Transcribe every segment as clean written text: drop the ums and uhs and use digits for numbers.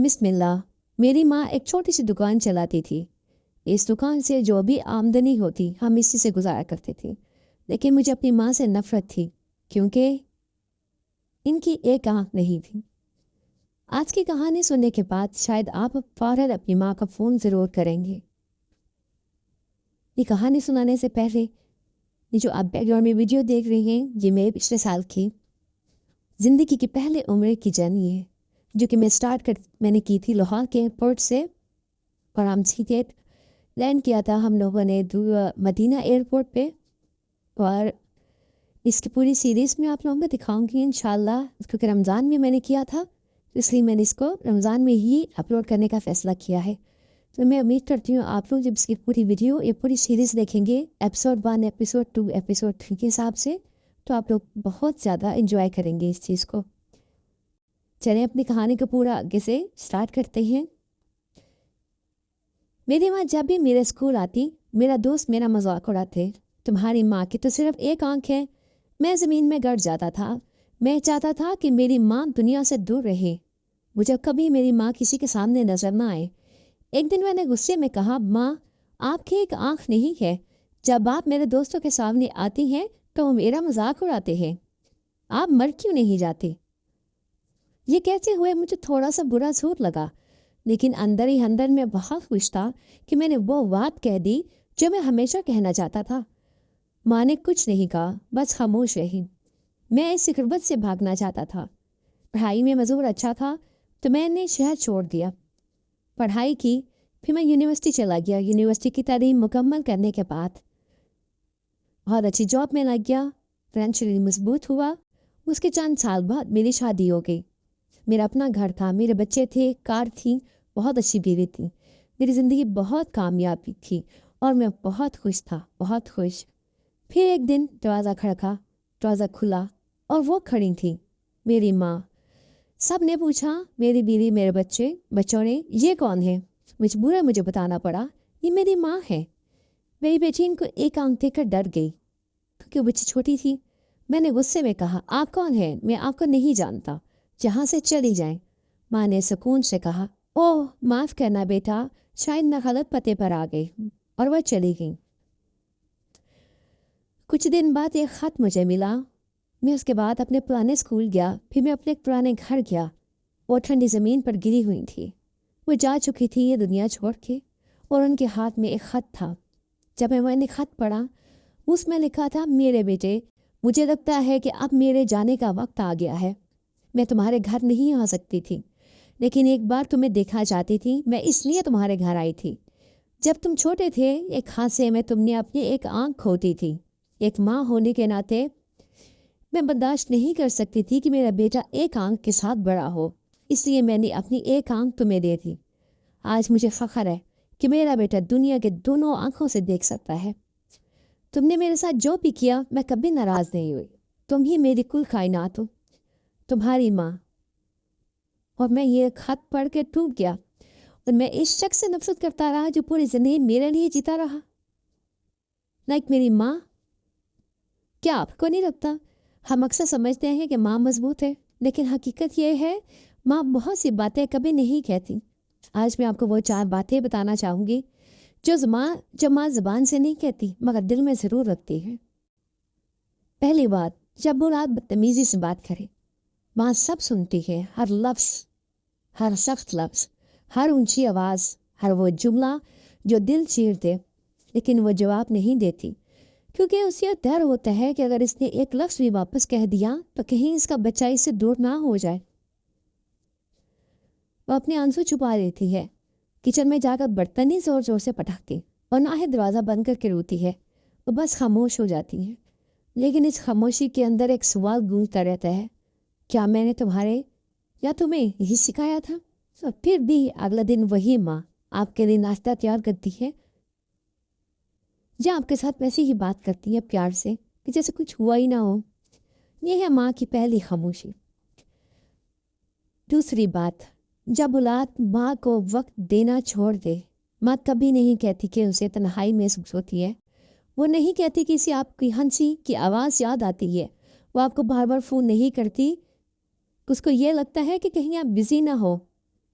बिस्मिल्लाह। मेरी माँ एक छोटी सी दुकान चलाती थी। इस दुकान से जो भी आमदनी होती हम इसी से गुजारा करते थे। लेकिन मुझे अपनी माँ से नफ़रत थी क्योंकि इनकी एक आँख नहीं थी। आज की कहानी सुनने के बाद शायद आप फ़ौरन अपनी माँ का फ़ोन ज़रूर करेंगे। ये कहानी सुनाने से पहले ये जो आप बैकग्राउंड में वीडियो देख रही हैं, ये मेरे पिछले साल की ज़िंदगी की पहले उम्र की जर्नी है, जो कि मैंने की थी लाहौर के एयरपोर्ट से। और हम सीधे लैंड किया था हम लोगों ने मदीना एयरपोर्ट पे। और इसकी पूरी सीरीज़ में आप लोगों को दिखाऊंगी इंशाल्लाह, क्योंकि रमज़ान में मैंने किया था, इसलिए मैंने इसको रमज़ान में ही अपलोड करने का फ़ैसला किया है। तो मैं उम्मीद करती हूँ आप लोग जब इसकी पूरी वीडियो ये पूरी सीरीज़ देखेंगे एपिसोड 1, एपिसोड 2, एपिसोड 3 के हिसाब से, तो आप लोग बहुत ज़्यादा इंजॉय करेंगे इस चीज़ को। चलें अपनी कहानी को पूरा आगे से स्टार्ट करते हैं। मेरी माँ जब भी मेरे स्कूल आती, मेरा दोस्त मेरा मजाक उड़ाते, तुम्हारी माँ की तो सिर्फ एक आंख है। मैं ज़मीन में गड़ जाता था। मैं चाहता था कि मेरी माँ दुनिया से दूर रहे, मुझे कभी मेरी माँ किसी के सामने नजर ना आए। एक दिन मैंने गुस्से में कहा, माँ आपकी एक आंख नहीं है। जब आप मेरे दोस्तों के सामने आती हैं तो वो मेरा मजाक उड़ाते हैं। आप मर क्यों नहीं जाती? ये कहते हुए मुझे थोड़ा सा बुरा ज़रूर लगा, लेकिन अंदर ही अंदर मैं बहुत खुश था कि मैंने वो बात कह दी जो मैं हमेशा कहना चाहता था। माँ ने कुछ नहीं कहा, बस खामोश रही। मैं इस गुर्बत से भागना चाहता था। पढ़ाई में मजूर अच्छा था तो मैंने शहर छोड़ दिया, पढ़ाई की। फिर मैं यूनिवर्सिटी चला गया। यूनिवर्सिटी की तालीम मुकम्मल करने के बाद बहुत अच्छी जॉब में लग गया। फाइनेंशियली मजबूत हुआ। उसके चंद साल बाद मेरी शादी हो गई। मेरा अपना घर था, मेरे बच्चे थे, कार थी, बहुत अच्छी बीवी थी। मेरी ज़िंदगी बहुत कामयाबी थी और मैं बहुत खुश था, बहुत खुश। फिर एक दिन दरवाज़ा खड़का, दरवाज़ा खुला और वो खड़ी थी, मेरी माँ। सब ने पूछा, मेरी बीवी, मेरे बच्चों ने, ये कौन है? मुझे बताना पड़ा, ये मेरी माँ है। मेरी बेटी इनको एक आंख देखकर डर गई क्योंकि वो बच्ची छोटी थी। मैंने गुस्से में कहा, आप कौन है? मैं आपको नहीं जानता, जहाँ से चली जाएं। माँ ने सुकून से कहा, ओह माफ़ करना बेटा, शायद मैं गलत पते पर आ गई, और वह चली गई। कुछ दिन बाद एक ख़त मुझे मिला। मैं उसके बाद अपने पुराने स्कूल गया, फिर मैं अपने पुराने घर गया। वो ठंडी ज़मीन पर गिरी हुई थी। वो जा चुकी थी ये दुनिया छोड़ के, और उनके हाथ में एक ख़त था। जब मैंने ख़त पढ़ा, उसमें लिखा था, मेरे बेटे, मुझे लगता है कि अब मेरे जाने का वक्त आ गया है। मैं तुम्हारे घर नहीं आ सकती थी, लेकिन एक बार तुम्हें देखना चाहती थी। मैं इसलिए तुम्हारे घर आई थी। जब तुम छोटे थे, एक हादसे में तुमने अपनी एक आंख खोती थी। एक माँ होने के नाते मैं बर्दाश्त नहीं कर सकती थी कि मेरा बेटा एक आंख के साथ बड़ा हो, इसलिए मैंने अपनी एक आंख तुम्हें दे दी। आज मुझे फ़ख्र है कि मेरा बेटा दुनिया के दोनों आंखों से देख सकता है। तुमने मेरे साथ जो भी किया, मैं कभी नाराज़ नहीं हुई। तुम ही मेरी कुल कायनात हो, तुम्हारी माँ। और मैं ये खत पढ़ के टूट गया, और मैं इस शख्स से नफरत करता रहा जो पूरी जिंदगी मेरे लिए जीता रहा, लाइक मेरी माँ। क्या आपको नहीं लगता हम अक्सर समझते हैं कि माँ मजबूत है, लेकिन हकीकत ये है माँ बहुत सी बातें कभी नहीं कहती। आज मैं आपको वो 4 बातें बताना चाहूँगी जो माँ ज़बान से नहीं कहती मगर दिल में ज़रूर रखती है। पहली बात, जब औलाद बदतमीज़ी से बात करे, माँ सब सुनती है, हर लफ्ज़, हर सख्त लफ्ज़, हर ऊंची आवाज़, हर वो जुमला जो दिल चीर दे, लेकिन वो जवाब नहीं देती क्योंकि उसे डर होता है कि अगर इसने एक लफ्ज़ भी वापस कह दिया तो कहीं इसका बच्चा इससे दूर ना हो जाए। वो अपने आंसू छुपा लेती है, किचन में जाकर बर्तन ही ज़ोर ज़ोर से पटाती, और ना ही दरवाज़ा बंद करके रोती है। वो बस खामोश हो जाती है, लेकिन इस खामोशी के अंदर एक सवाल गूंजता रहता है, क्या मैंने तुम्हारे या तुम्हें यही सिखाया था? तो फिर भी अगला दिन वही माँ आपके लिए नाश्ता तैयार करती है, या आपके साथ वैसे ही बात करती है प्यार से कि जैसे कुछ हुआ ही ना हो। यह है माँ की पहली खामोशी। दूसरी बात, जब औलाद माँ को वक्त देना छोड़ दे, माँ कभी नहीं कहती कि उसे तन्हाई महसूस होती है। वो नहीं कहती कि इसे आपकी हंसी की आवाज़ याद आती है। वो आपको बार बार फ़ोन नहीं करती, उसको ये लगता है कि कहीं आप बिज़ी ना हो,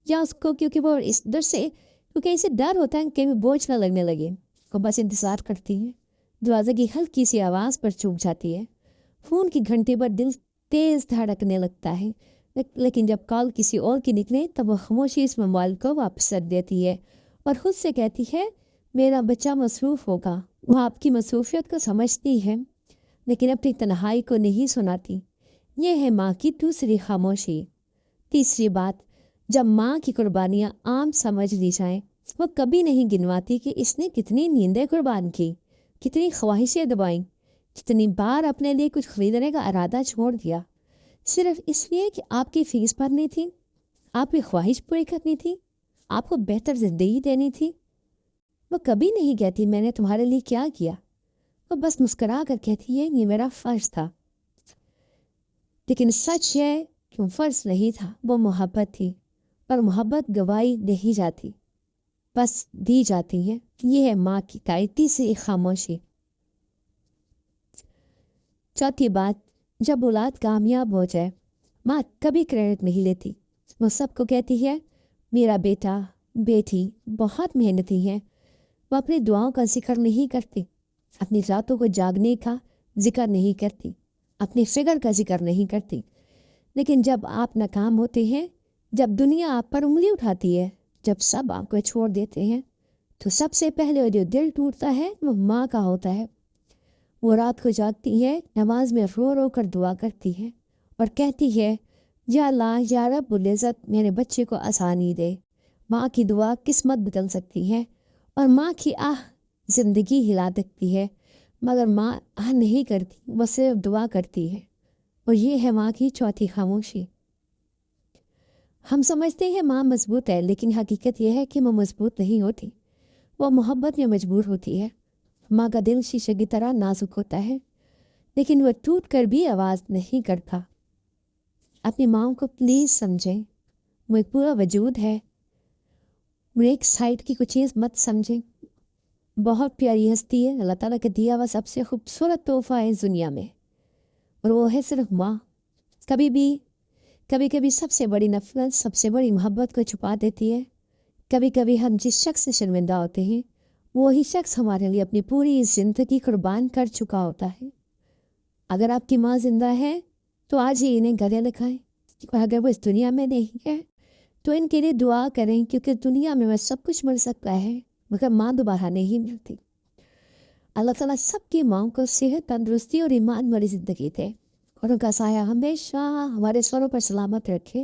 یا اس کو کیونکہ وہ اس ڈر سے کیونکہ اسے ڈر ہوتا ہے کہ بوجھ نہ لگنے لگے، وہ بس انتظار کرتی ہے۔ دروازے کی ہلکی سی آواز پر چوک جاتی ہے، فون کی گھنٹی پر دل تیز دھڑکنے لگتا ہے، لیکن جب کال کسی اور کی نکلے تب وہ خاموشی اس موبائل کو واپس رکھ دیتی ہے اور خود سے کہتی ہے میرا بچہ مصروف ہوگا۔ وہ آپ کی مصروفیت کو سمجھتی ہے لیکن اپنی تنہائی کو نہیں سناتی۔ یہ ہے ماں کی دوسری خاموشی۔ تیسری بات، جب ماں کی قربانیاں عام سمجھ لی جائیں، وہ کبھی نہیں گنواتی کہ اس نے کتنی نیندیں قربان کی، کتنی خواہشیں دبائیں، کتنی بار اپنے لیے کچھ خریدنے کا ارادہ چھوڑ دیا، صرف اس لیے کہ آپ کی فیس بھرنی تھی، آپ کی خواہش پوری کرنی تھی، آپ کو بہتر زندگی دینی تھی۔ وہ کبھی نہیں کہتی میں نے تمہارے لیے کیا کیا، وہ بس مسکرا کر کہتی ہے یہ میرا فرض تھا۔ لیکن سچ ہے کہ وہ فرض نہیں تھا، وہ محبت تھی، پر محبت گوائی نہیں جاتی، بس دی جاتی ہے۔ یہ ہے ماں کی تیسری خاموشی۔ چوتھی بات، جب اولاد کامیاب ہو جائے ماں کبھی کریڈٹ نہیں لیتی، وہ سب کو کہتی ہے میرا بیٹا بیٹی بہت محنتی ہے۔ وہ اپنی دعاؤں کا ذکر نہیں کرتی، اپنی راتوں کو جاگنے کا ذکر نہیں کرتی، اپنی فکر کا ذکر نہیں کرتی، لیکن جب آپ ناکام ہوتے ہیں، جب دنیا آپ پر انگلی اٹھاتی ہے، جب سب آپ کو چھوڑ دیتے ہیں، تو سب سے پہلے جو دل ٹوٹتا ہے وہ ماں کا ہوتا ہے۔ وہ رات کو جاگتی ہے، نماز میں رو رو کر دعا کرتی ہے اور کہتی ہے یا اللہ یا رب العزت میرے بچے کو آسانی دے۔ ماں کی دعا قسمت بدل سکتی ہے اور ماں کی آہ زندگی ہلا سکتی ہے، مگر ماں آہ نہیں کرتی، وہ صرف دعا کرتی ہے، اور یہ ہے ماں کی چوتھی خاموشی۔ ہم سمجھتے ہیں ماں مضبوط ہے، لیکن حقیقت یہ ہے کہ وہ مضبوط نہیں ہوتی، وہ محبت میں مجبور ہوتی ہے۔ ماں کا دل شیشے کی طرح نازک ہوتا ہے، لیکن وہ ٹوٹ کر بھی آواز نہیں کرتا۔ اپنی ماں کو پلیز سمجھیں، وہ ایک پورا وجود ہے، وہ ایک سائڈ کی کوئی چیز مت سمجھیں۔ بہت پیاری ہستی ہے، اللہ تعالیٰ کا دیا ہوا سب سے خوبصورت تحفہ ہے اس دنیا میں، اور وہ ہے صرف ماں۔ کبھی کبھی سب سے بڑی نفرت سب سے بڑی محبت کو چھپا دیتی ہے۔ کبھی کبھی ہم جس شخص سے شرمندہ ہوتے ہیں وہی شخص ہمارے لیے اپنی پوری زندگی قربان کر چکا ہوتا ہے۔ اگر آپ کی ماں زندہ ہے تو آج ہی انہیں گلے لگائیں، اور اگر وہ اس دنیا میں نہیں ہے تو ان کے لیے دعا کریں، کیونکہ دنیا میں سب کچھ مل سکتا ہے مگر ماں دوبارہ نہیں ملتی۔ اللہ تعالیٰ سب کی ماں کو صحت، تندرستی اور ایمان والی زندگی دے، اور ان کا سایہ ہمیشہ ہمارے سروں پر سلامت رکھے،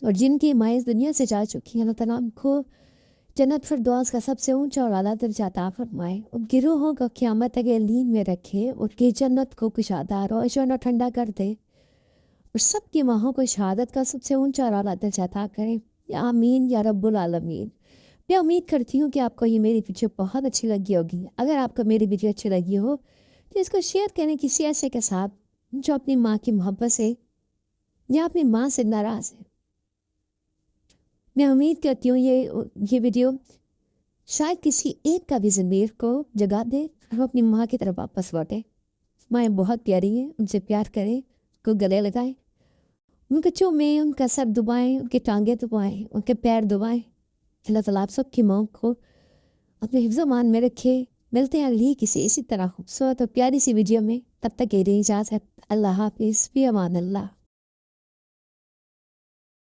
اور جن کی مائیں اس دنیا سے جا چکی ہیں اللہ تعالیٰ ان کو جنت فردوس کا سب سے اونچا اور اعلیٰ درجہ عطا فرمائے، ان گروہوں کو قیامت تک نیند میں رکھے، ان کی جنت کو کشادہ روشن اور ٹھنڈا کر دے، اور سب کی ماہوں کو شہادت کا سب سے اونچا اور اعلیٰ درجہ عطا کرے۔ یا آمین یا رب العالمین۔ میں امید کرتی ہوں کہ آپ کو یہ میری ویڈیو بہت اچھی لگی ہوگی۔ اگر آپ کو میری ویڈیو اچھی لگی ہو تو اس کو شیئر کریں کسی ایسے کے ساتھ جو اپنی ماں کی محبت سے یا اپنی ماں سے ناراض ہے۔ میں امید کرتی ہوں یہ ویڈیو شاید کسی ایک کا بھی ضمیر کو جگا دے اور وہ اپنی ماں کی طرف واپس لوٹے۔ مائیں بہت پیاری ہیں، ان سے پیار کریں، کو گلے لگائیں، ان کے چومیں، ان کا سر دبائیں، ان کے ٹانگیں دبائیں، ان کے پیر دبائیں۔ اللہ تعالیٰ آپ سب کی ماں کو اپنے حفظ و امان میں رکھے۔ ملتے ہیں اگلی کسی اسی طرح خوبصورت اور پیاری سی ویڈیو میں، تب تک کے لیے اجازت۔ اللہ حافظ، فی امان اللہ۔